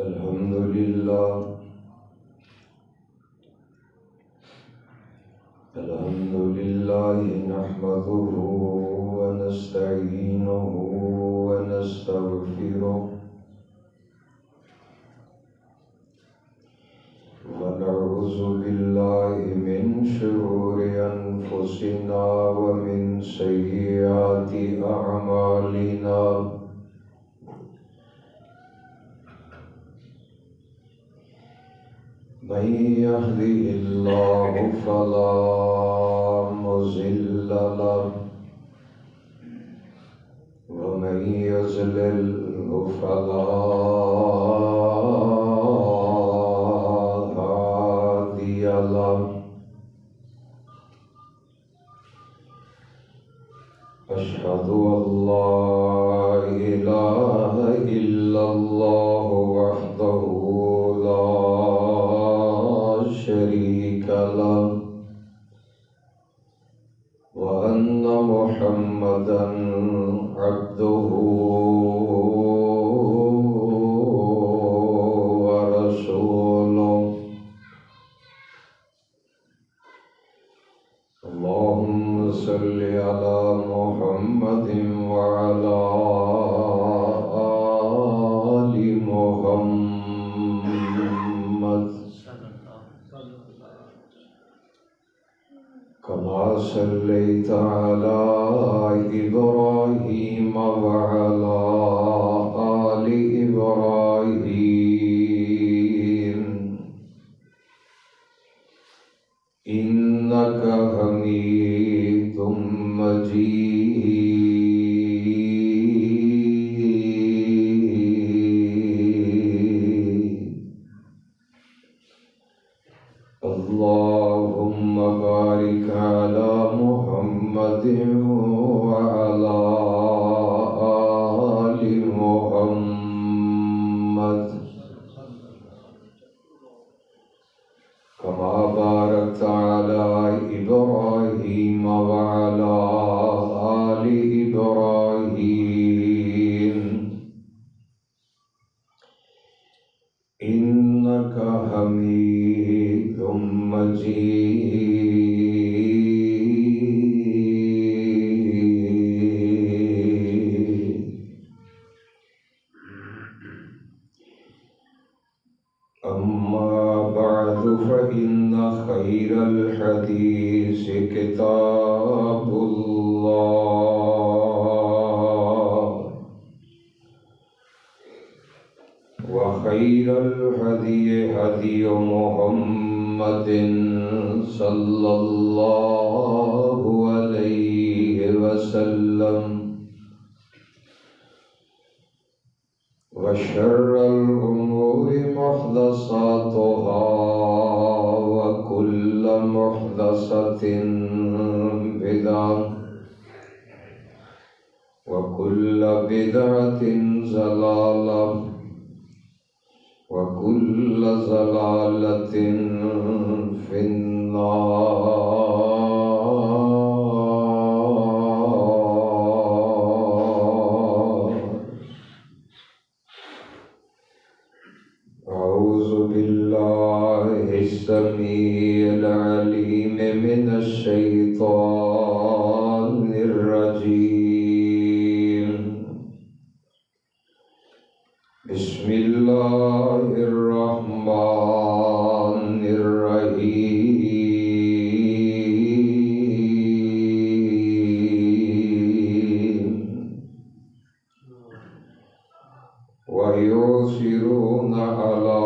الحمد لله نحمده ونستعينه ونستغفره ونعوذ بالله من شرور أنفسنا ومن سيئات أعمالنا من يهده الله فلا مضل له ومن يضلل فلا هادي له أشهد أن لا إله إلا الله وحده لا شريك له وأن محمدا عبده ورسوله اللهم صل على محمد وعلى آل محمد كما صليت على إبراهيم وعلى آل إبراهيم إنك حميد مجيد اللهم بارك على محمد وعلى آل محمد كما باركت على إبراهيم وعلى آل إبراهيم إنك حميد مجيد أما بعد فإن خير الحديث كتاب الله وخير الهدي هدي محمد صلى الله عليه وسلم وشر الأمور محدثاتها وكل محدثة بدعة وكل بدعة ضلالة وكل ضلالة في النار. أعوذ بالله السميع العليم من الشيطان الرجيم. بسم الله الرحمن الرحيم. ويؤثرون على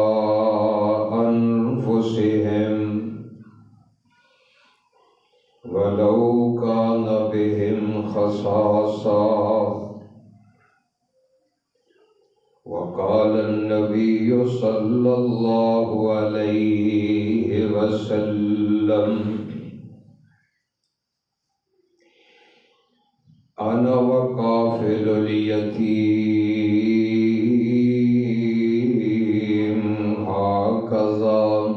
أنفسهم ولو كان بهم خصاصة وقال النبي صلى الله عليه وسلم أنا وكافل اليتيم هكذا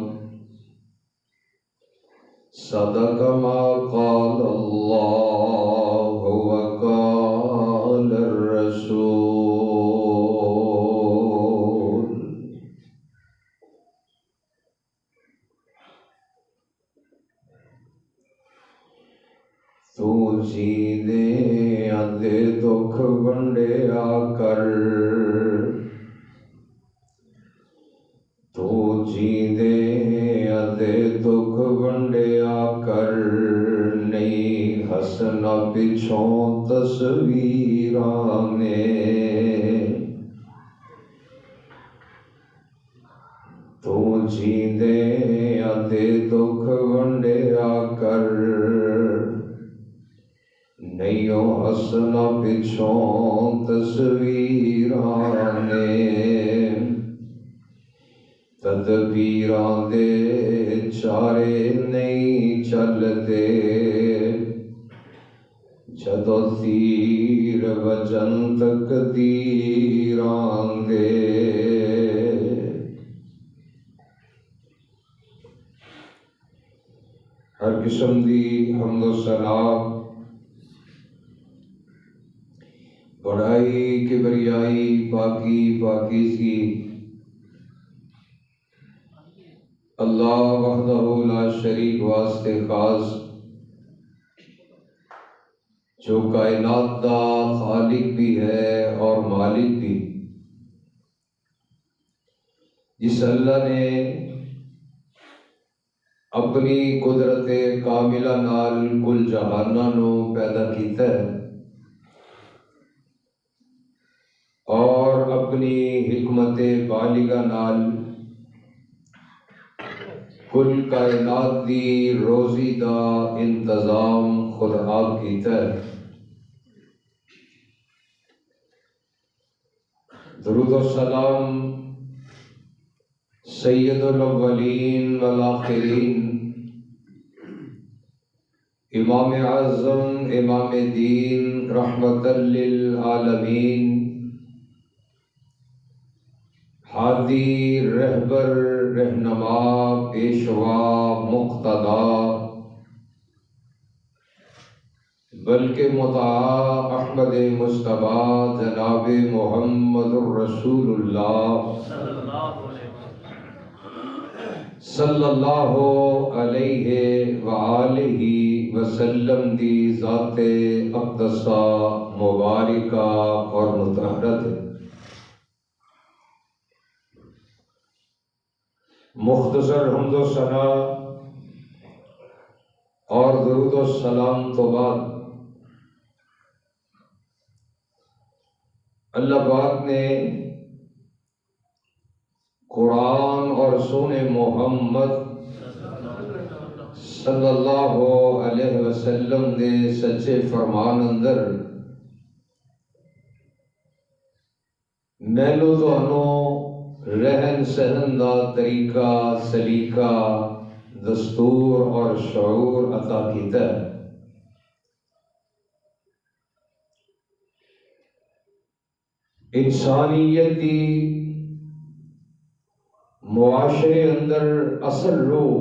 صدق ما قال الله وقال الرسول پچھوں تصویراں نے تو جیندے آتے دکھ ونڈیا کر نئیوں ہسنا پچھوں تصویراں نے تدبیراں دے چارے نہیں چلتے جدو تیر وجن تقدیراں دے ہر قسم دی حمد و ثنا بڑائی کبریائی پاکی پاکیزگی اللہ وحدہ لا شریک واسطے خاص جو کائنات دا خالق بھی ہے اور مالک بھی، جس اللہ نے اپنی قدرت کاملہ نال کل جہاناں نو پیدا کیتا ہے اور اپنی حکمت بالغہ نال کل کائنات دی روزی دا انتظام خود آپ کیتا ہے۔ درود و سلام سید الاولین والآخرین، امام اعظم امام دین رحمت للعالمین، ہادی رہبر رہنما پیشوا مقتدا بلکہ مطاع احمد مصطفیٰ جناب محمد الرسول اللہ صلی اللہ علیہ وآلہ وسلم دی ذات اقدسہ مبارکہ اور مطہرت ہے۔ مختصر حمد و ثنا اور درود و سلام تو بعد اللہ پاک نے قرآن اور سونے محمد صلی اللہ علیہ وسلم دے سچے فرمان اندر مینوں تانوں رہن سہن دا طریقہ سلیقہ دستور اور شعور عطا کیتا ہے۔ انسانیت دی معاشرے اندر اصل روح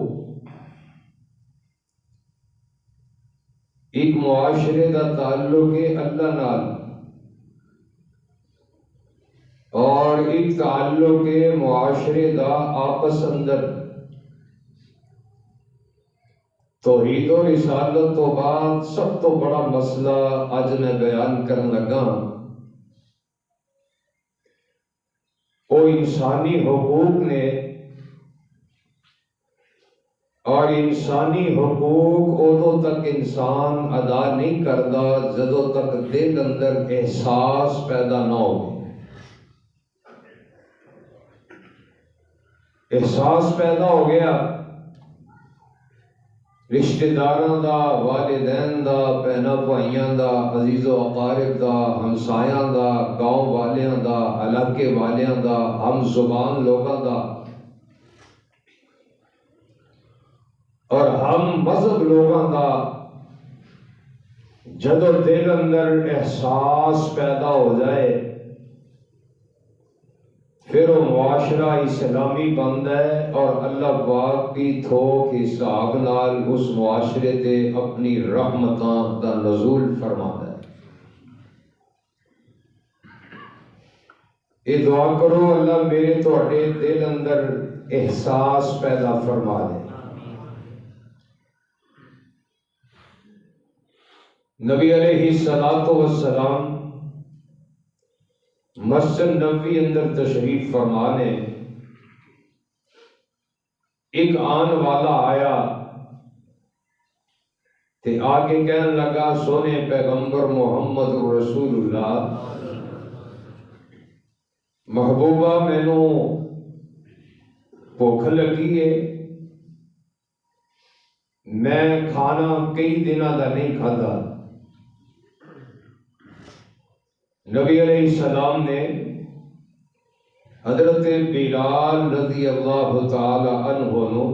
ایک معاشرے دا تعلق ہے اللہ نال اور ایک تعلق ہے معاشرے دا آپس اندر۔ توحید و رسالت تو بعد سب تو بڑا مسئلہ آج میں بیان کرن لگا وہ انسانی حقوق نے، اور انسانی حقوق ادو تک انسان ادا نہیں کرتا جدوں تک دل اندر احساس پیدا نہ ہو۔ احساس پیدا ہو گیا رشتہ داراں دا، والدین دا، بہناں بھائیاں دا، عزیز و اقارب دا، ہمسایاں دا، گاؤں والیاں دا، علاقے والیاں دا، ہم زبان لوگاں دا اور ہم مذہب لوگاں دا جدو دل اندر احساس پیدا ہو جائے پھر وہ معاشرہ اسلامی بند ہے اور اللہ پاک کی تھوک حساب نال اس معاشرے تے اپنی رحمتاں دا نزول فرماتا ہے۔ یہ دعا کرو اللہ میرے تواڈے دل اندر احساس پیدا فرما دے۔ نبی علیہ السلام مسجد نبوی اندر تشریف فرمانے ایک آن والا آیا تے آگے کہنے لگا سونے پیغمبر محمد رسول اللہ محبوبہ مینوں بھوک لگی ہے، میں کھانا کئی دنوں کا نہیں کھادا۔ نبی علیہ السلام نے حضرت بلال رضی اللہ تعالی عنہ نو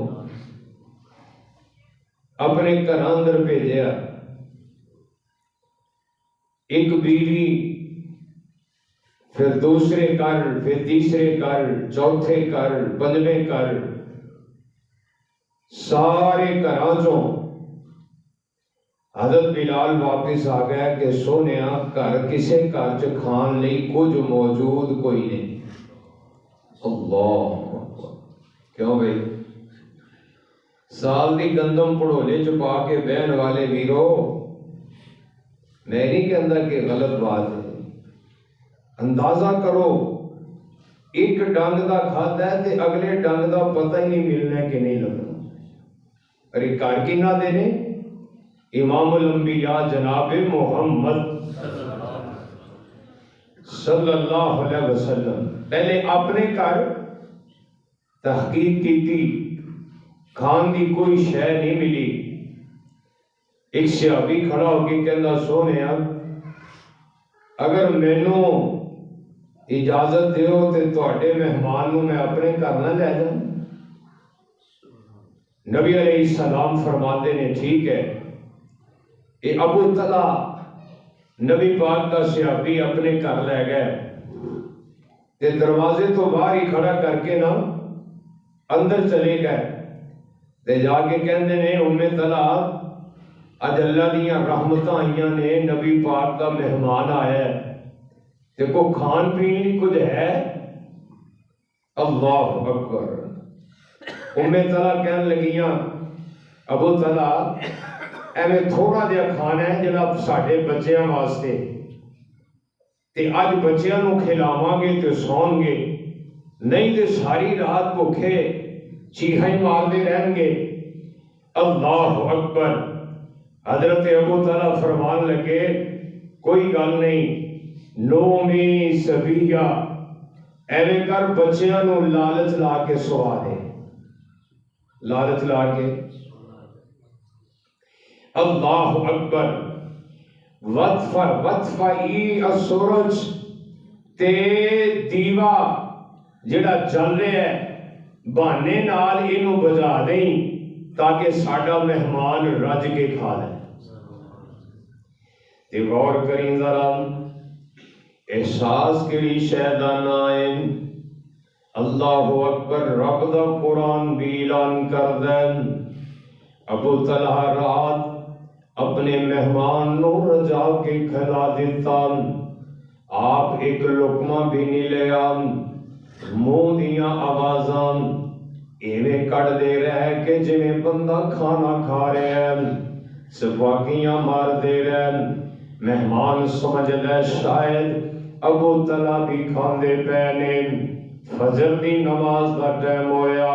اپنے گھر اندر بھیجیا۔ ایک بیوی، پھر دوسرے گھر، پھر تیسرے گھر، چوتھے گھر، پنجویں گھر، سارے گھراں چوں حضرت بلال واپس آ گیا کہ سونیا گھر کسے گھر چ کھان لئی کچھ موجود کوئی نہیں۔ اللہ کیوں بھائی؟ سال دی گندم پڑھولے چ پا کے بہن والے ویرو، میں نہیں کہندا کہ غلط بات ہے، اندازہ کرو ایک ڈنگ دا کھادا ہے تے اگلے ڈنگ دا پتہ ہی نہیں ملنا کہ نہیں لگنا۔ ارے کار کی نہ دینے امام الانبیاء جناب محمد صلی اللہ علیہ وسلم پہلے اپنے گھر تحقیق کی تھی، کھان دی کوئی شے نہیں ملی۔ ایک صحابی کھڑا ہو کے کہندا سونیا اگر مینوں اجازت دیو تے تواڈے مہمان نوں میں اپنے گھر نہ لے جاؤں۔ نبی علیہ السلام فرماتے نے ٹھیک ہے۔ یہ ابو طلحہ نبی پاک کا صحابی اپنے گھر لے گئے تے دروازے تو باہر ہی کھڑا کر کے نا اندر چلے گئے تے جا کے کہندے نے ام طلحہ اج اللہ دیاں رحمتاں آئیاں نے، نبی پاک کا مہمان آیا ہے تے کو کھان پین کچھ ہے؟ اللہ اکبر۔ ام طلحہ کہنے لگیاں ابو طلحہ ایویں تھوڑا جہا کھانا ہے جناب ساڈے بچیاں واسطے، تے اج بچیاں نوں کھلاواں گے تے سون گے، نہیں تے ساری رات بھوکے چیخاں ہی مارتے رہیں گے۔ اللہ اکبر۔ حضرت ابو طلحہ فرمان لگے کوئی گل نہیں، نومی سبیہ، ایویں کر بچیاں نوں لالچ لا کے سوا دے، لالچ لا کے۔ اللہ اکبر۔ وطفئی السرج، تے دیوا جڑا جل رہا ہے بہانے نال اینوں بجا دیں تاکہ ساڈا مہمان رج کے کھا لے۔ تے غور کریں ذرا احساس کیڑی شے دا نہ ہے۔ اللہ اکبر۔ رب دا قرآن بھی اعلان کر دے ابو طلحہ رات اپنے مہمان نو رجا کے کھلا دیتا، آپ ایک لقمہ بھی نہیں لیا، منہ دیاں آوازاں ایویں کٹ دے رہے کہ جویں بندہ کھانا کھا رہے ہیں، سفاکیاں مار دے رہے۔ مہمان سمجھ لے شاید ابو طلحہ بھی کھاندے پے نے۔ فجر دی نماز دا ٹائم ہویا،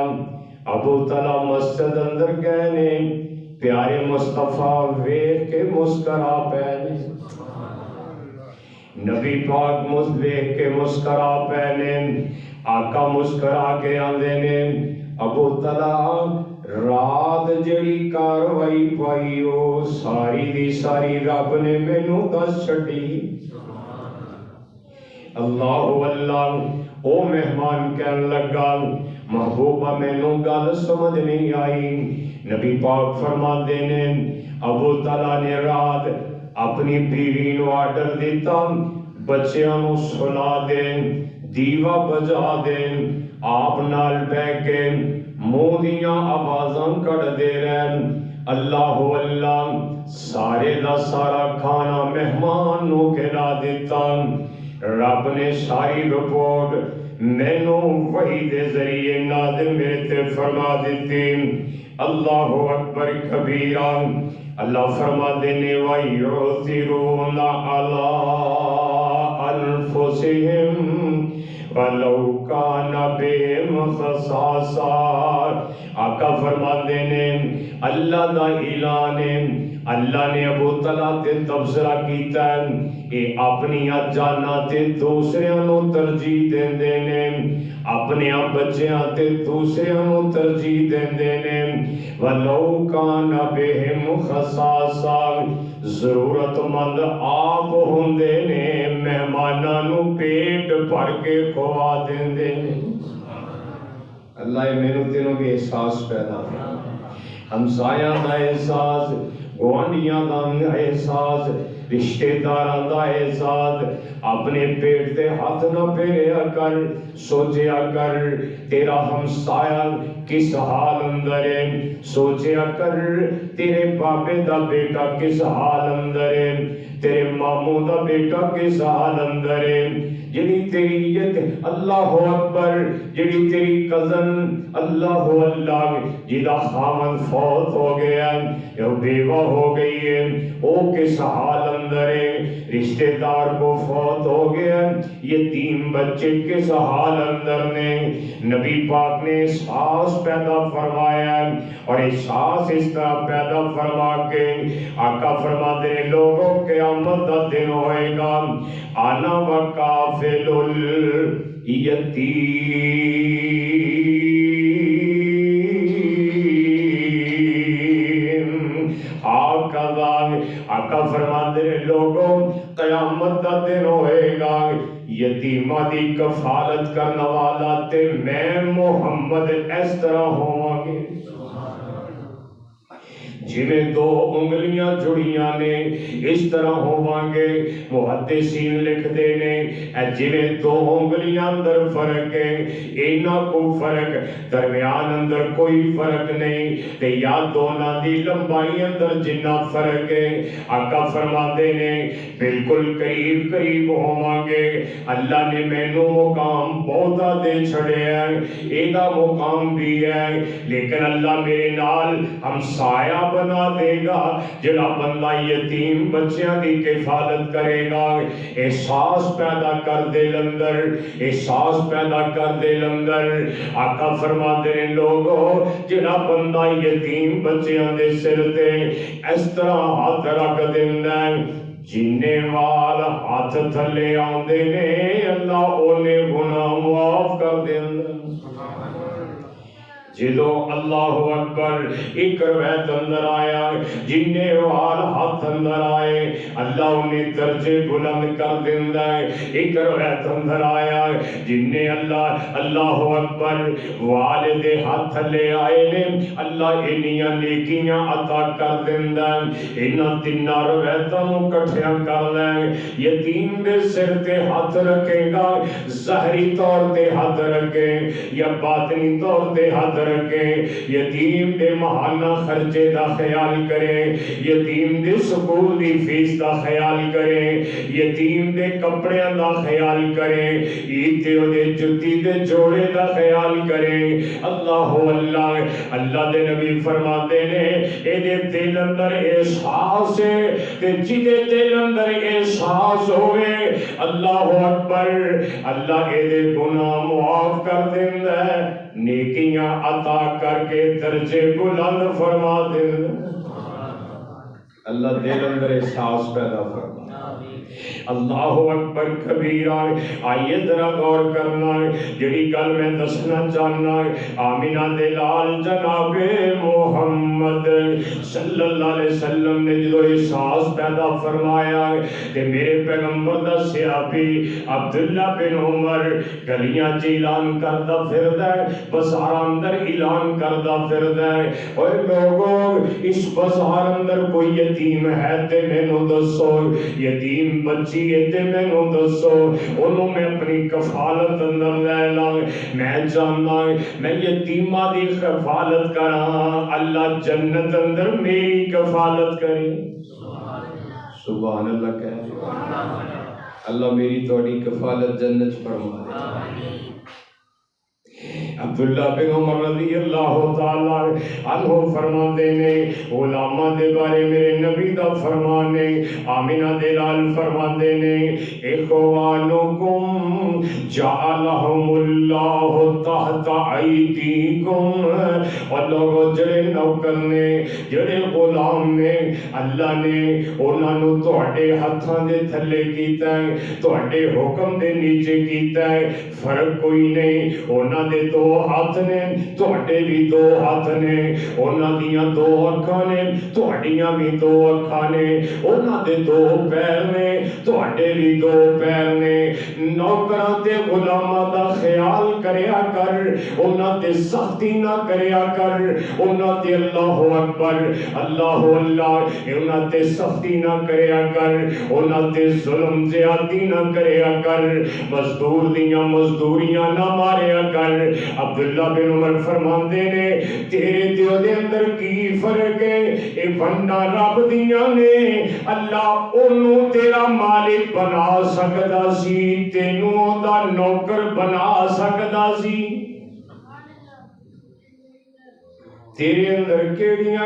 ابو طلحہ مسجد اندر گئے نے، پیارے مصطفیٰ ویکھ کے مسکرا پے نے، نبی پاک ویکھ کے مسکرا پے نے، آقا مسکرا کے آندے نے ابو طلحہ رات جڑی کاروائی پائی ہو ساری دی ساری رب نے مینوں دس چھڈی۔ اللہ اللہ۔ او مہمان کہن لگا محبوبہ مینوں گل سمجھ نہیں آئی۔ نبی پاک فرماندے نے ابو طلحہ نے رات اپنی بیوی نو آرڈر دیتا بچیاں نو سلا دے، دیوا بجا دے، آپ نال بیٹھ کے منہ دیاں آوازاں کٹ دے رہے۔ اللہ اللہ۔ سارے دا سارا کھانا مہمان نو کھلا دیتا۔ رب نے ساری رپورٹ مینوں وحی دے ذریعے نازل میرے تے فرما دیتی۔ اللہ اکبر کبیرہ۔ اللہ فرما دینے وَيُؤْثِرُونَ عَلَىٰ أَنفُسِهِمْ وَلَوْ كَانَ بِهِمْ خَصَاصَةٌ آقا فرماتے ہیں اللہ دا اعلان ہے، اللہ نے ابو طلحہ تے تبصرہ کیتا ہے اے اپنی جاناں تے دوسریاں نو ترجیح دیندے نے، اپنے بچیاں تے دوسریاں نو ترجیح دیندے نے۔ وَلَوْ كَانَ بِهِمْ خَصَاصَةٌ ضرورت مند آپ ہوندے نے مہماناں نو پیٹ بھر کے کھوا دیندے نے۔ اللہ میرے تینوں کے احساس پیدا کرے، ہمسایاں دا احساس، گوانڈیاں دا احساس، رشتہ داراں دا احساس۔ اپنے پیٹ تے ہاتھ نہ پھیریا کر، سوچیا کر تیرا ہمسایہ کس حال اندر ہے، سوچیا کر تیرے بابے دا بیٹا کس حال اندر ہے، تیرے ماموں دا بیٹا کس حال اندر ہے۔ جڑی تیری عزت اللہ اکبر، جڑی تیری کزن اللہ اللہ جدا خامن فوت ہو گیا یا بیوہ ہو گئی ہے، او کس حال اندر ہے۔ رشتہ دار کو فوت ہو گیا، یتیم بچے کس حال اندر نے۔ نبی پاک نے احساس پیدا فرمایا اور احساس اس طرح پیدا فرما کے آقا فرماتے ہیں لوگوں قیامت کا دن ہوئے گا، آنا وکافل الیتیم، آقا فرماتے ہیں لوگوں قیامت کا دن ہوئے گا، یتیمہ دی کفالت کرنا والا تے میں محمد اس طرح ہوں گے جویں دو انگلیاں جڑیاں نے اس طرح ہوں گے۔ محدثین لکھتے نے جویں دو انگلیاں اندر فرق ہے، اینا کو فرق درمیان اندر کوئی فرق نہیں تے یا دونوں دی لمبائی اندر جنہ فرق ہے۔ آقا فرماتے نے بالکل قریب قریب ہوں گے۔ اللہ نے مینوں مقام بہتا دے چھڑے ہیں، ایدہ مقام بھی ہے، لیکن اللہ میرے نال ہمسایہ بنا دے گا جڑا بندہ یتیم بچیاں دی کفالت کرے گا۔ احساس پیدا کر دے لندر، احساس پیدا کر دے لندر۔ آقا فرماتے ہیں لوگوں جڑا بندہ یتیم بچیاں دے سر تے اس طرح ہاتھ رکھ دیندا ہے، جننے وال ہاتھ تھلے آندے نے اللہ اونے گناہ معاف کر دیندا۔ جدو اللہ اکبر ایک روایت اندر آیا جنہیں وال ہاتھ اندر آئے اللہ انہیں درجے بلند کر دیندا ہے۔ ایک روایت اندر آیا جنہیں اللہ اکبر والد ہاتھ لے آئے نے اللہ انہیاں نیکیاں عطا کر دیندا ہے۔ انہاں تیناں روایتاں نوں کٹھیاں کر لیں، یتیم دے سر تے ہاتھ رکھے گا، ظاہری طور تے ہاتھ رکھے یا باطنی طور تے ہاتھ رکھے، یتیم دے ماہانہ خرچے دا خیال کرے، یتیم دے سکول دی فیس دا خیال کرے، یتیم دے کپڑیاں دا خیال کرے، عید تے دے جتی دے جوڑے دا خیال کرے۔ اللہ اللہ اللہ دے نبی فرماتے نے اے دے دل اندر احساس ہے تے جدے دل اندر احساس ہوئے اللہ اکبر اللہ اے دے گناہ معاف کر دیندا ہے، نیکیاں عطا کر کے درجے بلند فرما دیندا۔ اللہ دل اندر احساس پیدا فرما۔ اللہ اکبر کبیرہ۔ آئیے ذرا غور کرنا جڑی گل میں دسنا چاہنا آمینہ دے لال جناب محمد صلی اللہ علیہ وسلم نے جو احساس پیدا فرمایا کہ میرے پیغمبر دا صحابی عبداللہ بن عمر گلیاں چ اعلان کردا پھردا ہے، بازار اندر اعلان کردا پھردا ہے، اور لوگوں اس بازار اندر کوئی یتیم ہے تے مینوں دسو، یتیم بچی ہے تے مینوں دسو، انہوں میں اپنی کفالت اندر لے لاں۔ میں چاہنا میں یتیمہ دی کفالت کراں، اللہ جنت اندر میری کفالت کرے۔ سبحان اللہ کہہ اللہ میری توڑی کفالت جنت فرما دے۔ عبداللہ بن عمر رضی اللہ تعالی عنہ فرماتے نے علماء دے بارے میرے نبی دا فرمان نے آمینہ دلال فرماتے نے اخوانکم جعلہم اللہ تحت ایدیکم، اور لوگوں جڑے نوکر نے جڑے غلام نے اللہ نے انہاں نو تہاڈے ہتھاں دے تھلے کیتا ہے، تہاڈے حکم دے نیچے کیتا ہے، فرق کوئی نہیں، انہاں دے دو ہاتھ نے تہاڈے بھی دو ہاتھ نے، انہاں دیاں دو اکھاں نے تہاڈیاں بھی دو اکھاں نے، انہاں دے دو پیر نے تہاڈے بھی دو پیر نے، نوکراں تے غلاماں دا خیال کریا کر، انہاں تے سختی نہ کریا کر، انہاں تے اللہ اکبر اللہ اللہ انہاں تے سختی نہ کریا کر، انہاں تے ظلم زیادتی نہ کریا کر، مزدور دیاں مزدوریاں نہ ماریا کر۔ عبداللہ بن عمر فرماندے نے تیرے تے دے اندر کی فرق ہے، اے بندہ رب دیاں نے، اللہ انہوں تیرا مالک بنا سکدا سی، تینوں دا نوکر بنا سکدا سی۔ تیرے اندر کیڑیاں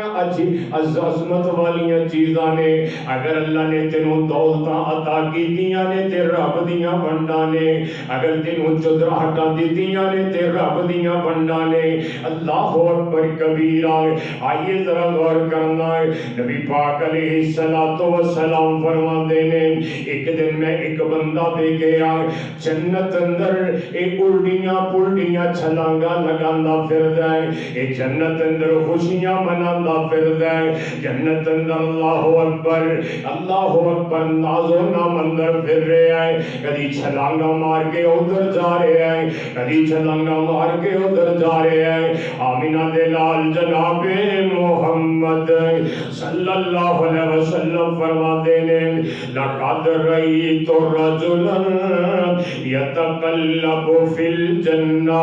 عظمت والیاں چیزاں نے، اگر اللہ نے تینوں دولتاں عطا کیتیاں نے تے رب دیاں ونڈاں نے، اگر تینوں چدراہٹاں دتیاں نے تے رب دیاں ونڈاں نے۔ اللہ اکبر کبیرہ۔ آئیے ذرا غور کرنا ہے، نبی پاک علیہ السلام فرماتے نے ایک دن میں ایک بندہ دیکھیا جنت اندر ایک الٹیاں پلٹیاں چھلانگاں لگاندا پھردا ہے، اے جنت اندر خوشیاں مناندا پھردا ہے، جنت اندر اللہ اکبر ناز و نام اندر پھر رہا ہے، کدی چھلانگا مار کے ادھر جا رہا ہے، کدی چھلانگا مار کے ادھر جا رہا ہے۔ آمینہ دے لال جناب محمد صلی اللہ علیہ وسلم فرماتے ہیں لقد رأیت رجلا یتقلب فی الجنہ،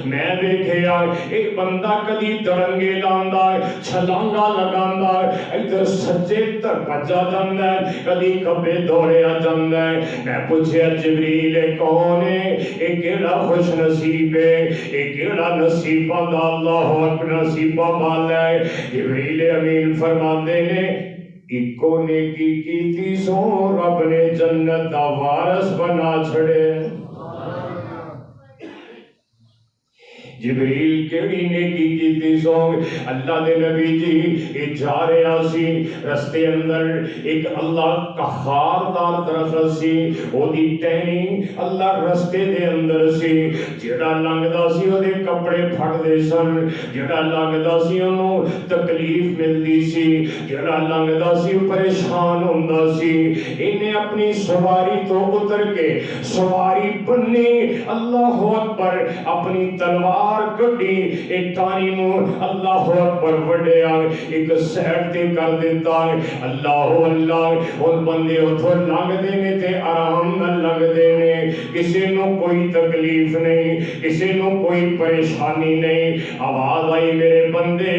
میں دیکھیا ایک بندہ کدی درنگے لاندا ہے، چھلانگا لگاندا ہے، ادھر سجے تر بجا جاندا ہے، کدی کبے دوڑیا جاندا ہے۔ میں پوچھیا جبریل کون ہے، اے کیڑا خوش نصیب ہے، اے کیڑا نصیباں دا اللہ اکبر نصیباں والا ہے۔ جبریل امین فرماندے نے اکو نیکی کیتی سو رب نے جنت دا وارث بنا چھڑے۔ جبریل کیڑی نیکی کیتی سو، اللہ دے نبی جی یہ جا رہا سی رستے اندر ایک اللہ قہار دار درخت سی، او دی ٹہنی اللہ رستے دے اندر سی، جڑا لنگدا سی او دے کپڑے پھٹ دے سن، جڑا لنگدا سی انہوں تکلیف ملدی سی، جڑا لنگدا سی پریشان ہوندا سی۔ انہیں اپنی سواری تو اتر کے سواری بنی، اللہ اکبر اپنی تلوار کٹی، ایک ٹانی نو اللہ اکبر وڈیا ایک سیٹ تے کر دیتا ہے۔ اللہ اللہ ان بندے اتھو لنگ دینے تے آرام نہ لنگ دینے، کسی نو کوئی تکلیف نہیں، کسی نو کوئی پریشانی نہیں۔ آواز آئی میرے بندے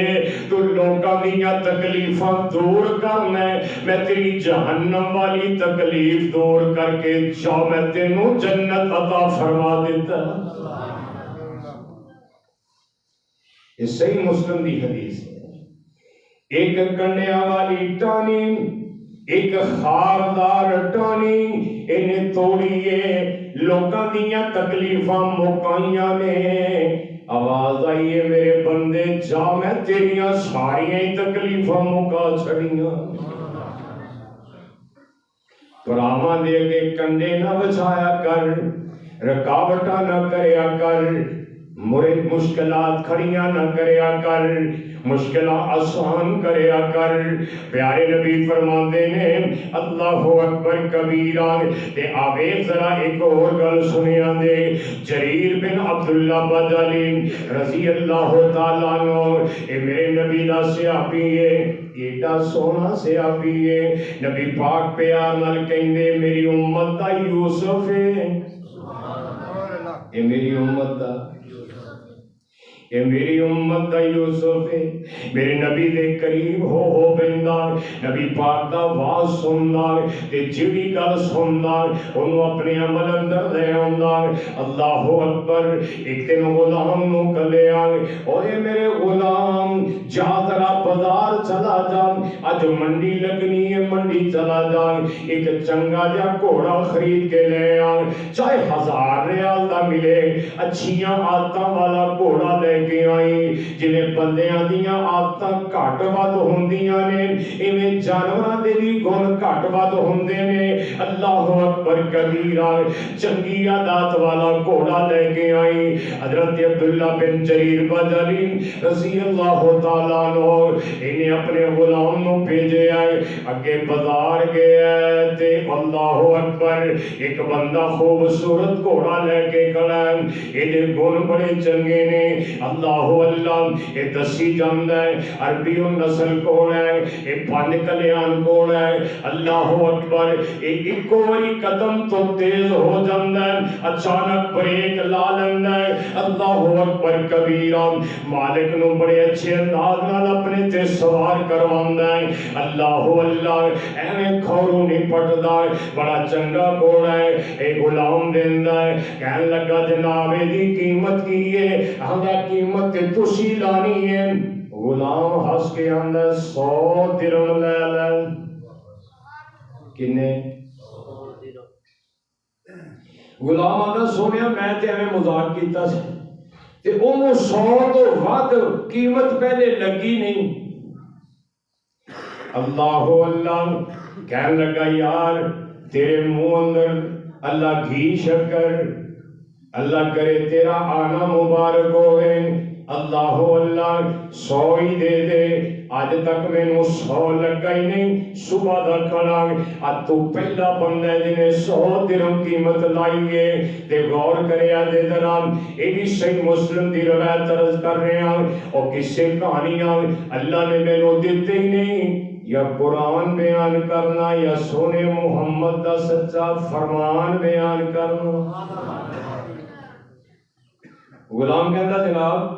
تو لوگاں دیاں تکلیفاں دور کرنا ہے، میں تیری جہنم والی تکلیف دور کر کے جاؤ میں تینوں جنت عطا فرما دیتا۔ یہ صحیح مسلم دی حدیث ہے۔ ایک کنڈیا والی ٹانی، ایک خاردار ٹانی، انہیں توڑیے لوگاں دیاں تکلیفاں مکائیاں نے۔ آواز آئیے میرے بندے جا میں تیریاں ساریاں تکلیفاں مکا چھڑیاں۔ پراواں دے کے کنڈے نہ بچایا کر، رکاوٹاں نہ کریا کر، مرد مشکلات کھڑیاں نہ کریا کر، مشکلات آسان کریا کر۔ پیارے نبی فرماندے نے اللہ اکبر کبیرہ۔ تے آوے ذرا ایک اور گل سنیا دے، جریر بن عبداللہ بجلی رضی اللہ تعالیٰ عنہ، اے میرے نبی دا صحابی ہے، ایڈا سونا صحابی ہے، نبی پاک پیار نال کہندے میری امت دا یوسف ہے، اے میری امت دا یہ میری امت دا یوسف ہے، میرے نبی دے قریب ہو بیندا، نبی پاک دا واز سندا تے جڑی گل سندا اونوں اپنے عمل اندر لے آندا۔ اللہ اکبر۔ ایک دن غلام نو کلیا، اور اے میرے غلام جا ذرا بازار چلا جا، اج منڈی لگنی ہے، منڈی چلا جا، ایک چنگا جا گھوڑا خرید کے لے آ، چاہے 1000 ریال دا ملے، اچھیاں عادتاں والا گھوڑا لے کے آئی، جنہیں بندیاں دیاں عادتاں گھٹ ود ہوندیاں نے، ایویں جانوراں دے بھی گن گھٹ ود ہوندے نے۔ اللہ اکبر کبیرہ، چنگی عادت والا گھوڑا لے کے آئی۔ حضرت عبداللہ بن جریر بجلی رضی اللہ تعالیٰ عنہ انہیں اپنے غلام نو بھیجے آئے، اگے بازار گئے تے اللہ اکبر ایک بندہ خوبصورت گھوڑا لے کے کھڑا ہے، یہ گن بڑے چنگے نے۔ اللہ اللہ، یہ دسی جاندا ہے عربی نسل کون ہے، یہ 5 کلیان کون ہے۔ اللہ اکبر، یہ ایک واری قدم تو تیز ہو جاندا ہے، اچانک بریک لا لیندا ہے۔ اللہ اکبر کبیرہ، مالک نو بڑے اچھے انداز نال اپنے تے سوار کرواندا ہے۔ اللہ اللہ، ایویں کھورو نہیں پٹدا، بڑا چنگا گھوڑا ہے۔ اے غلام دیندا ہے، کہن لگا جناب دی قیمت کی ہے؟ آندا قیمت تے تسی لانی ہے۔ غلام ہس کے آندا 100 درہم لے لے۔ کنے؟ غلام آندا سونیا میں تے ایویں مذاق کیتا سی تے انہوں 100 تو ود قیمت پہلے لگی نہیں۔ اللہ اللہ، کہنے لگا یار تیرے منہ اندر اللہ گھی شکر، اللہ کرے تیرا آنا مبارک ہوئے۔ اللہ اللہ، 100 ہی دے دے، آج تک میں نو 100 لگا ہی نہیں، صبح دا کھڑا آج تو پہلا بندہ جنہیں 100 درہم قیمت لائیے۔ تے غور کرے آدھے درام، یہ بھی صحیح مسلم دی روایت عرض کر رہے ہیں، اور کس سے کہانیاں اللہ نے میں نو دیتے ہی نہیں، یا قرآن بیان کرنا یا سونے محمد دا سچا فرمان بیان کرنا۔ غلام کہندا جناب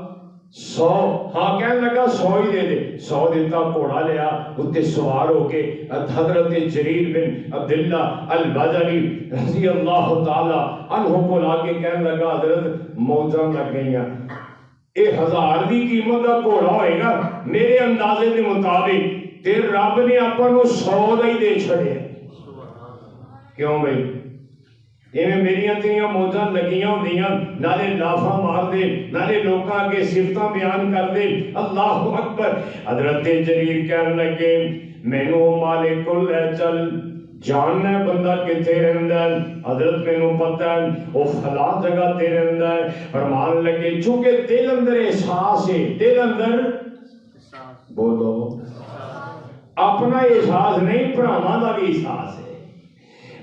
100، ہاں کہنے لگا 100 ہی دے دے۔ 100 دیتا، گھوڑا لیا، اتنے سوار ہو کے حضرت جریر بن عبداللہ البجلی رضی اللہ تعالی عنہ کو لا کے کہنے لگا حضرت موجاں لگ گئی ہیں، 1000 دی قیمت کا گھوڑا ہوئے گا میرے اندازے کے مطابق، تے رب نے اپن کو 100 دا ہی دے چھڑے۔ کیوں بھائی؟ ایویں میریاں تیریاں موجاں لگیاں ہوندیاں، نالے لافاں مار دے، نالے لوکاں کے صفتاں بیان کر دے۔ اللہ اکبر۔ حضرت جریر کہنے لگے مینوں مالک کو لے چل، جاننا ہے بندہ کتے رہندا ہے؟ حضرت مینوں پتہ ہے وہ فلاں جگہ تے رہندا ہے۔ فرمان لگے چونکہ دل اندر احساس ہے، دل اندر بولو اپنا احساس نہیں، بھراواں دا بھی احساس ہے۔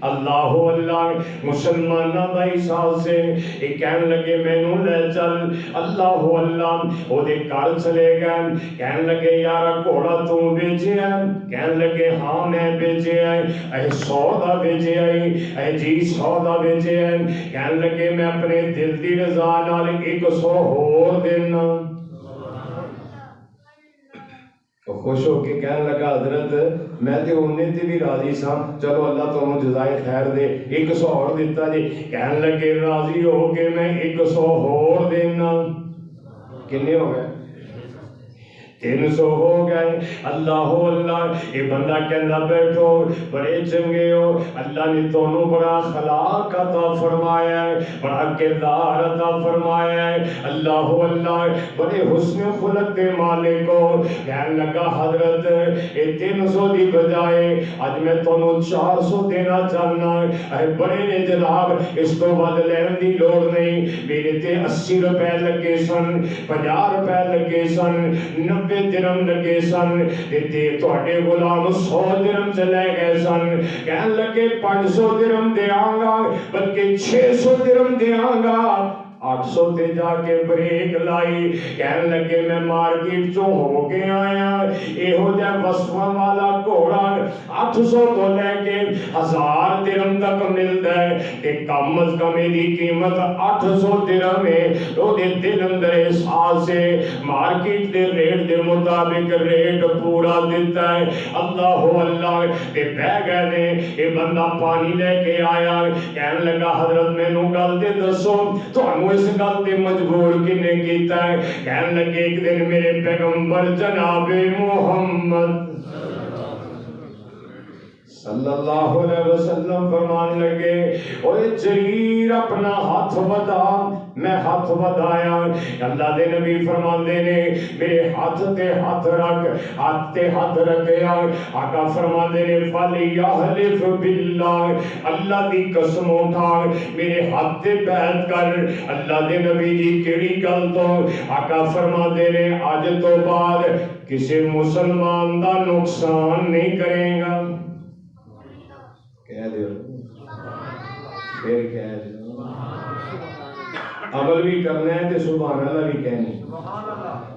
اللہ اللہ، مسلمانہ دا احساس ہے۔ یہ کہنے لگے مینوں لے چل۔ اللہ اللہ، وہ دے گھر چلے گئے، کہنے لگے یار گھوڑا تو بیچے ہے؟ کہنے لگے ہاں میں بیچے ہے۔ اے 100 دا بیچے ہے؟ اے جی 100 دا بیچے ہے۔ کہنے لگے میں اپنے دل دی رضا نال 100 اور دینا۔ خوش ہو کے کہنے لگا حضرت میں تے انہیں تے بھی راضی سا، چلو اللہ تمہیں جزائے خیر دے، 100 اور دیتا جی۔ کہنے لگے راضی ہو کے میں 100 اور دینا۔ کنے ہو گئے؟ 300 ہو گئے۔ اللہ اللہ، یہ بندہ کہنا بیٹھو بڑے چنگے ہو، اللہ نے تونوں بڑا اخلاق عطا فرمایا ہے، بڑا کردار عطا فرمایا ہے۔ اللہ اللہ، بڑے حسن خلق دے مالک ہو۔ کہنے لگا حضرت یہ 300 دی بجائے آج میں تونوں 400 دینا چاہنا ہے۔ بڑے نے جناب اس کو ود لین دی لوڑ نہیں، میرے تے 80 روپے لگے سن، 50 روپے لگے سن، 90 درہم لگے سن، تے تواڈے غلام 100 درہم چلے گئے سن۔ کہنے لگے 500 درہم دیاں گا، بلکہ 600 درہم دیاں گا۔ 800 تے جا کے بریک لائی، کہن لگے میں مارکیٹ چوں ہو کے آیا، ایہو جہ وصفاں والا گھوڑا 800 تو لے کے 1000 درہم تک ملتا ہے، کہ کم از کم دی قیمت 800 درہم ہے۔ تو دے دل اندر احساس سے مارکیٹ دے ریٹ دے مطابق ریٹ پورا دیتا ہے۔ اللہ تے بہ گئے نے، اے بندہ پانی لے کے آیا، کہنے لگا حضرت میں نو گل تے دسو تانوں اس گل تے مجبور کنے کیتا ہے؟ کہنے لگے ایک دن میرے پیغمبر جناب محمد صلی اللہ علیہ وسلم فرمان لگے، اوے جریر اپنا ہاتھ بدا، میں ہاتھ بدایا، اللہ دے نبی فرمان دے نے میرے ہاتھ تے ہاتھ رکھ، ہاتھ تے ہاتھ رکھیا، آقا فرمان دے نے فَلْيَحْلِفْ بِاللَّهِ، اللہ دی قسم اٹھا میرے ہاتھ تے بیعت کر۔ اللہ دے نبی جی کیڑی گل تو؟ آقا فرمان دے نے آج تو بعد کسی مسلمان دا نقصان نہیں کرے گا۔ کہہ دیو پھر کہہ دیو، عمل بھی کرنا ہے تے سبحان اللہ بھی کہنی۔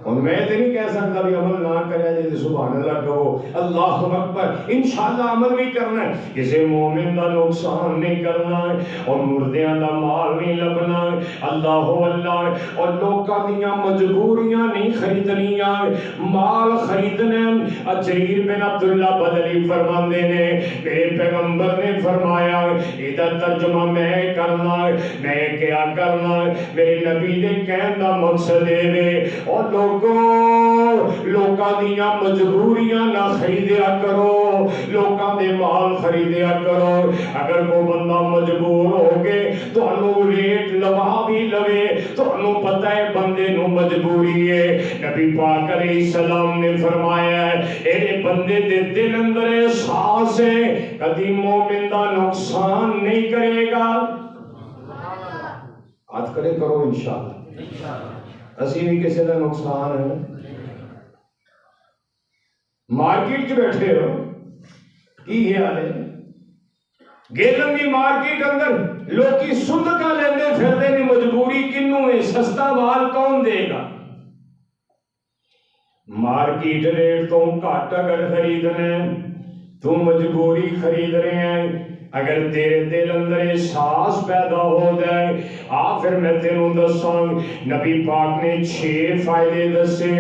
اور میں تے نہیں کہہ سکتا بھی عمل نہ کرے جے سبحان اللہ کہو، اللہ اکبر، انشاءاللہ عمل بھی کرنا ہے، کسی مومن دا نقصان نہیں کرنا ہے، اور مردیاں دا مال نہیں لبنا ہے، اللہ اور لوکاں دیاں مجبوریاں نہیں خریدنیاں، مال خریدنے۔ جریر بن عبداللہ بدلی فرماندے نے میرے پیغمبر نے فرمایا ادھر ترجمہ میں کرنا ہے، میں کیا کرنا ہے، میرے نبی دے کہن دا مقصد ہے اور لوکاں دیاں مجبوریاں نہ خریدیا کرو، لوکاں دے مال خریدیا کرو۔ اگر کوئی بندہ مجبور ہو گئے تو انہوں ریٹ لوا بھی لوے، تو انہوں پتہ ہے بندے نو مجبوری ہے۔ نبی پاک علیہ السلام نے فرمایا ہے اے بندے دے دل اندر احساس ہے کدی مومن دا نقصان نہیں کرے گا۔ ہاتھ کھڑے کرو انشاءاللہ، اسی بھی کسی دا نقصان ہے۔ مارکیٹ چ بیٹھے ہو کی حال ہے؟ گیلن دی مارکیٹ اندر لوکی صدقہ لیندے پھردے نے، مجبوری کنوں ہے، سستا مال کون دے گا؟ مارکیٹ ریٹ تو گھٹ اگر خریدنے تو مجبوری خرید رہے ہیں، اگر تیرے دل اندر احساس پیدا ہو جائے پھر میں تینوں دساں نبی پاک نے 6 فائدے دسے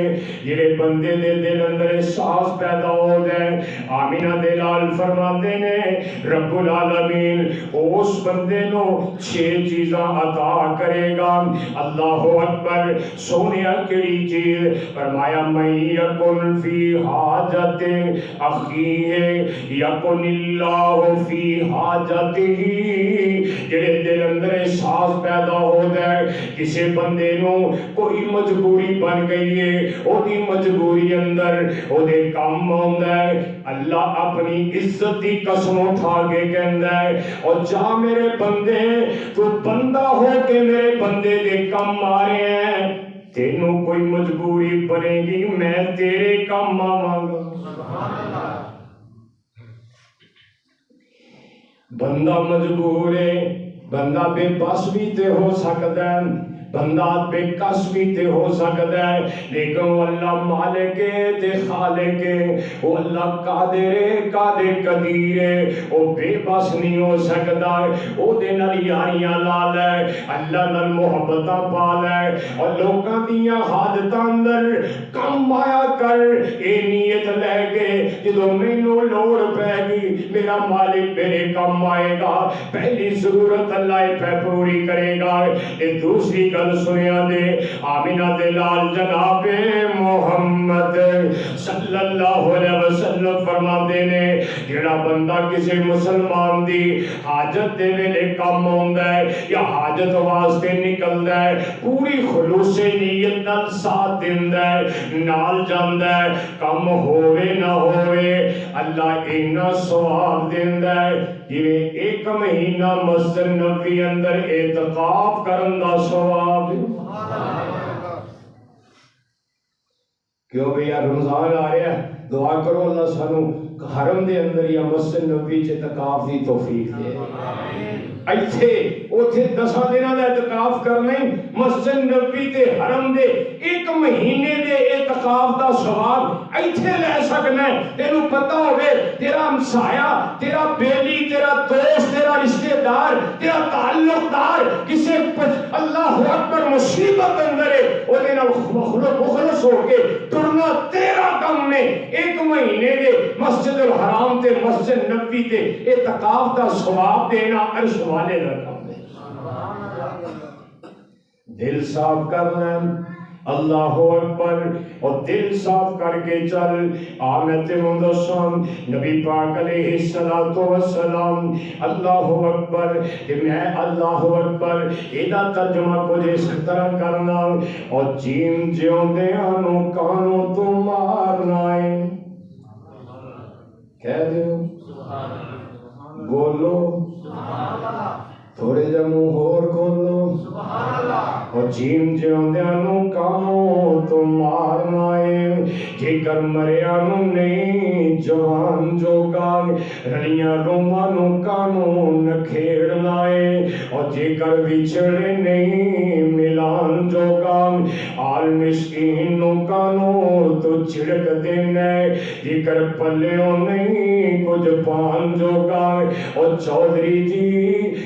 جڑے بندے دے دل اندر احساس پیدا ہو جائے۔ آمینہ دے لال فرماتے نے رب العالمین اس بندے نو 6 چیزاں عطا کرے گا۔ اللہ اکبر، سونیا کیڑی چیز؟ فرمایا میں یکن فی حاجت اخیہ یکن اللہ فی حاجتہ، جڑے دل اندر احساس پیدا ہو جائے کسی بندے نو کوئی مجبوری بن گئی ہے، او دی مجبوری اندر او دے کام آندا ہے، اللہ اپنی عزت دی قسم اٹھا کے کہندا ہے اور جا میرے بندے تو بندہ ہو کے میرے بندے دے کام آ رہے ہیں، تینوں کوئی مجبوری بنے گی میں تیرے کام آواں گا۔ بندہ مجبور ہے، بندہ بے بس بھی تے ہو سکتا ہے، بندہ بے کس بھی تے ہو سکتا ہے، لیکن وہ اللہ مالک تے خالق ہے، وہ اللہ قادر قدیر ہے، وہ بے بس نہیں ہو سکتا، وہ دے نال یاریاں لا لے، اللہ نال محبتاں پا لے اور لوکاں دیاں حاجتاں اندر کم آیا کر، اے نیت لے کے جدوں مینوں لوڑ پے گی میرا مالک میرے کم آئے گا، پہلی ضرورت اللہ پہ پوری کرے گا۔ اے دوسری گل سنیا دے آمینہ دے لال جناب محمد صلی اللہ علیہ وسلم فرما دے نے جڑا بندہ کسی مسلمان دی حاجت دے ویلے کم ہوندا ہے یا حاجت واسطے نکلدا ہے، پوری خلوص نیت نال ساتھ دیندا ہے، نال جاندا ہے، کم ہووے نہ ہووے اللہ اینا ثواب دیندا ہے جویں 1 مہینہ مسجد نبوی اندر اعتکاف کرن دا ثواب۔ کیوں بھئی رمضان آ رہا ہے، دعا کرو اللہ سانو حرم دے اندر یا مسجد نبوی چ اعتکاف دی توفیق دے۔ ایتھے اوتھے 10 دنوں دا اعتکاف کرنا مسجد نبوی تے حرم دے 1 مہینے دے اعتکاف دا ثواب ایتھے لے سکنا ہے. تینوں پتہ ہوے تیرا ہمسایا، تیرا بیلی، تیرا دوست، تیرا رشتہ دار، تیرا تعلق دار کسے اللہ اکبر مصیبت اندر ہے، او دے نال مخلص ہو کے ٹرنا تیرا کم نے. 1 مہینے دے مسجد الحرام تے مسجد نبوی تے اعتکاف دا ثواب دینا عرش والے دا کم ہے. دل صاف کرنا اللہ اکبر، اور دل صاف کر کے چل. آمد مندسم نبی پاک علیہ السلام اللہ اکبر کہ میں اللہ اکبر ایدہ ترجمہ کو جس طرح کرنا اور جیم جیوں دے آنو کانو تو مارنا ہے. کہہ دیو بولو تھوڑے جا منہ اور کھولو اور جیم جیوندیانو کانو تو مارنا ہے جے کر مریانو نہیں جوان جو گاگ رلیاں رومانو کانو نکھیڑنا ہے اور جے کر وچھڑے نہیں ملان جو گاگ آل مسکینو کانو تو چھڑک دینا ہے جے کر پلیوں نہیں کچھ پان جو گاگ اور چودری جی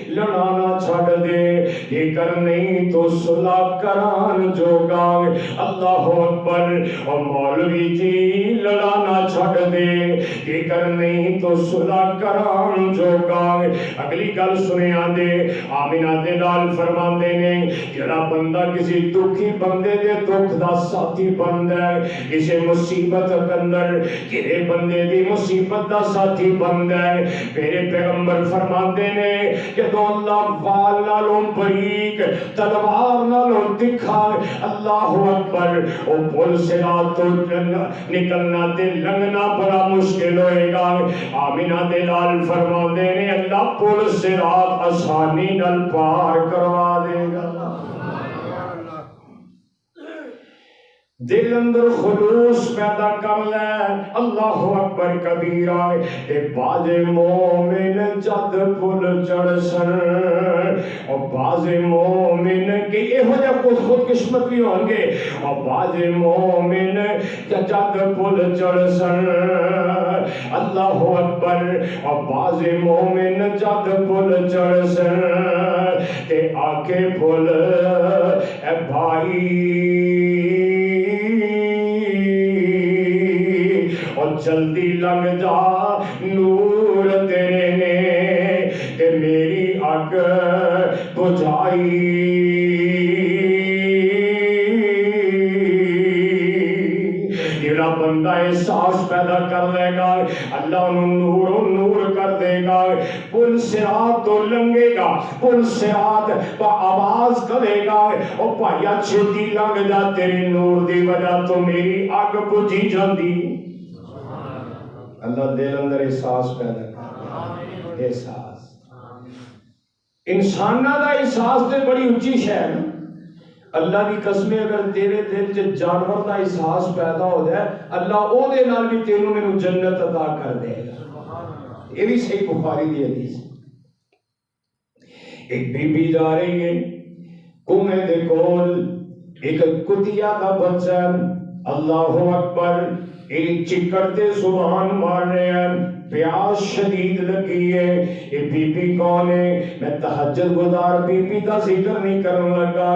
لڑانا چھڑ دے یہ کر نہیں تو صلح کران جو گاگ اللہ اکبر اور مولوی جی لڑانا چھڑ دے یہ کر نہیں تو صلح کران جو گاگ. اگلی گل سنے آدھے آمینہ دے لال فرما دے نے جڑا بندہ کسی دکھی بندے دے دکھ دا ساتھی بندہ ہے کسی مصیبت اندر کہے بندے دی مصیبت دا ساتھی بندہ ہے. میرے پیغمبر فرما دے نے کہ تو اللہ وال نالوں بریک تلوار نالوں دکھا اللہ اکبر او پل سے رات تو نکلنا تے لنگنا بڑا مشکل ہوئے گا. آمینہ دے لال فرما دے نے اللہ پل سے رات آسانی نال پار کروا دے گا. دل اندر خلوص پیدا کر لے اللہ اکبر کبیرہ اے باز مومن جد پھل چڑھ سن اور باز مومن کہ یہ ہو جا خود قسمت بھی ہوں گے اور باز مومن جد پھل چڑھ سن اللہ اکبر اور باز مومن جد پھل چڑھ سن تے آکے پھل اے بھائی جلدی لگ جا نور تیرے نے کہ میری اگ بجھائی. جڑا بندہ احساس پیدا کر لے گا اللہ انہوں نور کر دے گا. پل صراط تو لنگے گا پل صراط با آواز کرے گا اور پایا چھتی لگ جا تیرے نور دی وجہ تو میری اگ بجھی جاندی. اللہ دل اندر احساس پیدا کر احساس انسانہ دا احساس تے بڑی اچھی شے ہے. اللہ دی قسمیں اگر تیرے دل چ جانور دا احساس پیدا ہو جائے اللہ او دے نال بھی تینوں مینوں جنت عطا کر دے گا. یہ بھی صحیح بخاری دی حدیث. ایک بی بی جا رہی ہے کنویں دے کول ایک کتیا دا بچہ اللہ اکبر ایک چکڑتے سبحان مار رہے ہیں پیاس شدید لگی ہے. یہ بی بی کون ہے؟ میں تہجد گزار بی بی دا ذکر نہیں کرنے لگا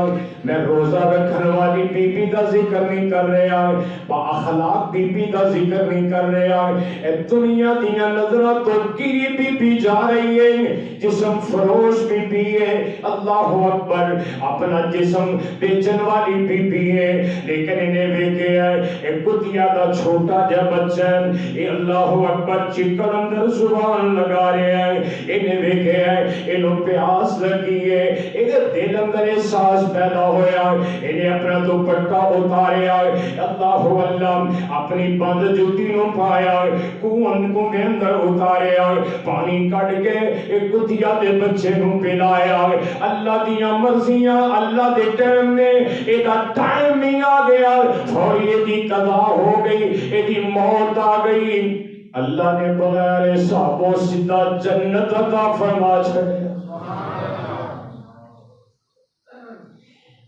میں روزہ رکھن والی بی بی دا ذکر نہیں کر رہا با اخلاق بی بی دا ذکر نہیں کر رہا. اے دنیا دیاں نظرہ تو گری بی بی جا رہی ہے جسم فروش بی بی ہے اللہ اکبر اپنا جسم بیچن والی بی بی ہے لیکن انہیں ویکے ہے ایک کتیا دا چھوٹا جا بچہ اے اللہ اکبر چکر اندر زبان لگا رہے ہیں انہیں ویکے ہے انہوں پیاس لگی ہے انہیں دل اندر احساس پیدا ہویا انہیں اپنا دوپٹہ اتاریا اللہ اللہ اپنی بند جوتی نو پایا کون کو میں اندر اتاریا پانی کٹ کے ایک کتیا دے بچے نو پلایا. اللہ دیاں مرضیاں اللہ دے ٹائم نے ایدہ ٹائم نہیں آ گیا فوری دی قضا ہو گئی ایدی موت آ گئی. اللہ نے بغیر حساب و سدھا جنت عطا فرما چھڑے.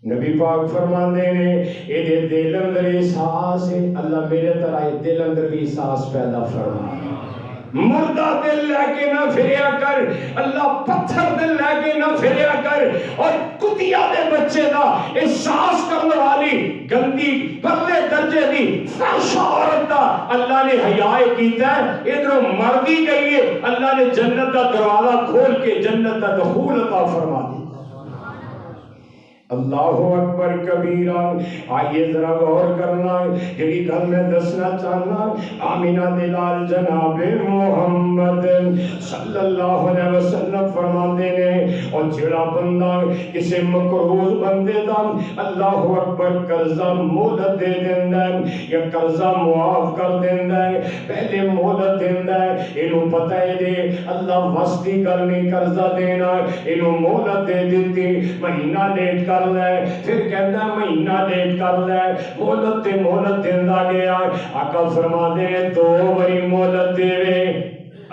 نبی پاک فرماندے نے یہ دل اندر احساس ہے، اللہ میرے طرح دل اندر بھی احساس پیدا فرما۔ مردہ دل لے کے نہ پھریا کر، اللہ پتھر دل لے کے نہ پھریا کر، اور کتیا دے بچے دا احساس کرنے والی گندی پرلے درجے دی فحش عورت دا اللہ نے حیائے کیتا ہے، ادھر مردی گئی ہے، اللہ نے جنت دا دروازہ کھول کے جنت دا دخول عطا فرما دی۔ اللہ اکبر کبیرہ۔ آئیے ذرا غور کرنا، یہی گل میں دسنا چاہنا، آمینہ دلال جناب محمد صلی اللہ علیہ وسلم فرماندے نے، اور جڑا بندہ کسی مقروض بندے دا اللہ اکبر قرضہ مہلت دے دیندا ہے یا قرضہ معاف کر دیندا ہے، پہلے مہلت دیندا ہے، اینوں پتہ ہے دے اللہ وسطی گل نہیں قرضہ دینا، اینوں مہلت دے دیتی، مہینہ لیٹ کر لے، پھر کہندا مہینہ لیٹ کر لے، مہلت تے مہلت دیندا گیا۔ آقا فرما دے 2 باری مہلت دے،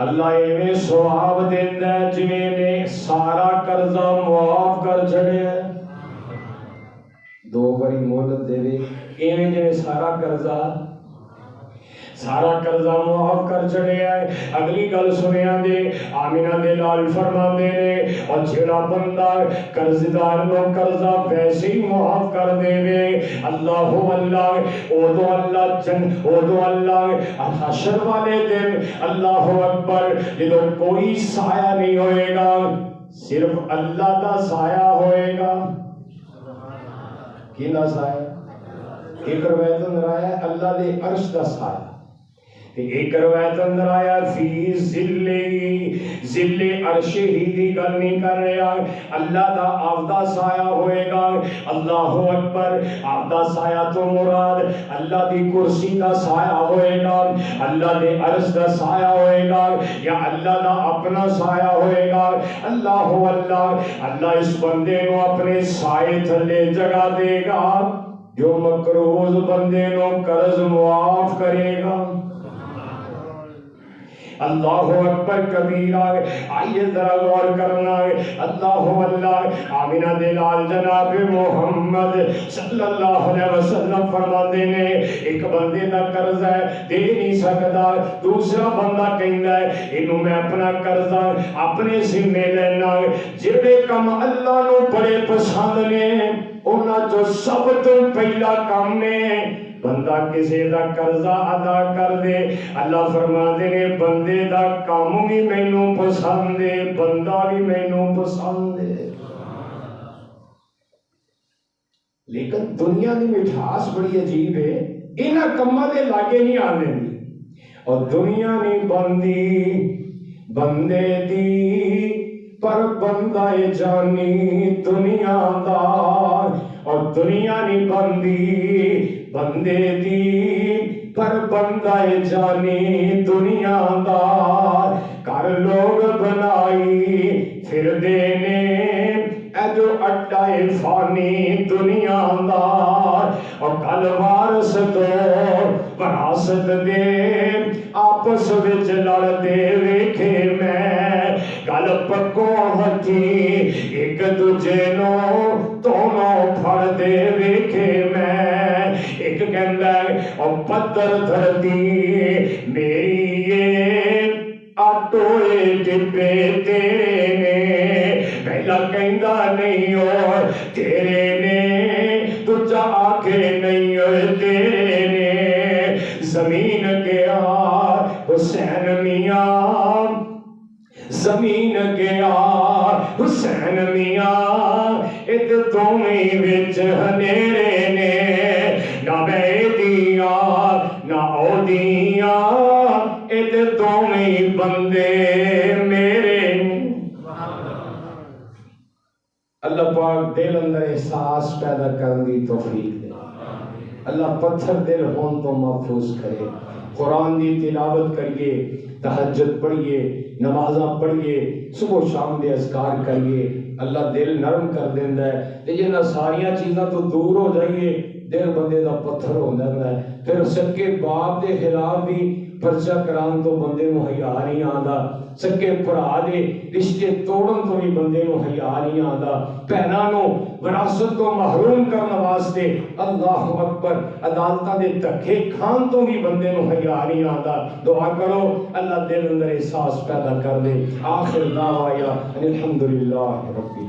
اللہ ایویں ثواب دیندا ہے جویں نے سارا قرضہ معاف کر چھڑیا۔ 2 باری مہلت دے ایویں جویں سارا قرضہ معاف کر چھڑیا ہے۔ اگلی گل سنیا دے، آمینہ دے لال فرماندے نے، اور جڑا بندہ قرضدار نو قرضہ ویسے ہی معاف کر دے وے، اللہ حشر والے دن اللہ اکبر جدوں کوئی سایہ نہیں ہوئے گا، صرف اللہ دا سایہ ہوئے گا۔ کیندا سایہ؟ ایک روایت اندر آیا ہے اللہ دے عرش دا سایہ، ایک روایت اندر آیا فی ذل عرش ہی دی گل نہیں کر رہا، اللہ دا آفدہ سایہ ہوئے گا۔ اللہ اکبر، آفدہ سایہ تو مراد اللہ دی کرسی دا سایہ ہوئے گا، اللہ دے عرش دا سایہ ہوئے گا، یا اللہ دا اپنا سایہ ہوئے گا۔ اللہ اس بندے کو اپنے سائے تھلے جگہ دے گا جو مقروض بندے کو قرض معاف کرے گا۔ اللہ اکبر کبیرہ۔ آئیے ذرا غور کرنا ہے، اللہ آمینہ دلال جناب محمد صلی اللہ علیہ وسلم فرماتے نے ایک بندے دا قرض ہے دے نہیں سکتا، دوسرا بندہ کہندا ہے اینوں میں اپنا قرضہ اپنے ذمے لینا، جڑے کم اللہ نو بڑے پسند نے انہاں چوں سب تو پہلا کام نے بندہ کسی دا قرضہ ادا کر دے۔ اللہ فرماتے نے بندے دا کام بھی مینوں پسند ہے، بندہ بھی مینوں پسند ہے۔ لیکن دنیا دی مٹھاس بڑی عجیب ہے، انہاں کماں دے لاگے نہیں آنے دی، اور دنیا نہیں بندی بندے دی پر بندہ جانی دنیا دا، اور دنیا نہیں بندی بندے دی پر بندہ جانی دنیا دا۔ کر لوگ بنائی پھر دینے اے جو اڈا فانی دنیا دا، اور کل وارث تو وراثت دے آپس وچ لڑ دے ویکھے میں، گل پکو ہتھی ایک دوجے نو دونوں پھڑ دے ویکھے میں، ایک کہندا ہے او پتھر دھرتی میری یہ آٹوئے ڈبے تیرے نے، پہلا کہندا نہیں اور تیرے نے، تجھا آکھے نہیں اور تیرے نے، زمین گیا حسین میاں، زمین گیا حسین میاں، ات تمہیں وچ ہنیرے نے، نہ میں دیا نہ او دیا، ات تمہیں بندے میرے۔ اللہ پاک دل اندر احساس پیدا کرنے کی توفیق دے، اللہ پتھر دل ہون تو محفوظ کرے، قرآن دی تلاوت کریے، تہجد پڑھیے، نمازاں پڑھیے، صبح و شام دے اذکار کریے، اللہ دل نرم کر دیندا ہے۔ تے جنہاں ساریاں چیزاں تو دور ہو جائیے دل بندے دا پتھر ہو جاتا ہے. پھر سکے باپ دے خلاف بھی پرچہ کران تو بندے نو حیا نہیں آندا. سکے بھرا دے رشتے توڑن تو بھی بندے نو حیا نہیں آندا. بہناں نو وراثت تو محروم کرنے واسطے اللہ اکبر عدالتاں دے دھکے کھان تو بھی بندے نو حیا نہیں آندا. دعا کرو اللہ دل اندر احساس پیدا کر دے. آخر دعوایا الحمدللہ رب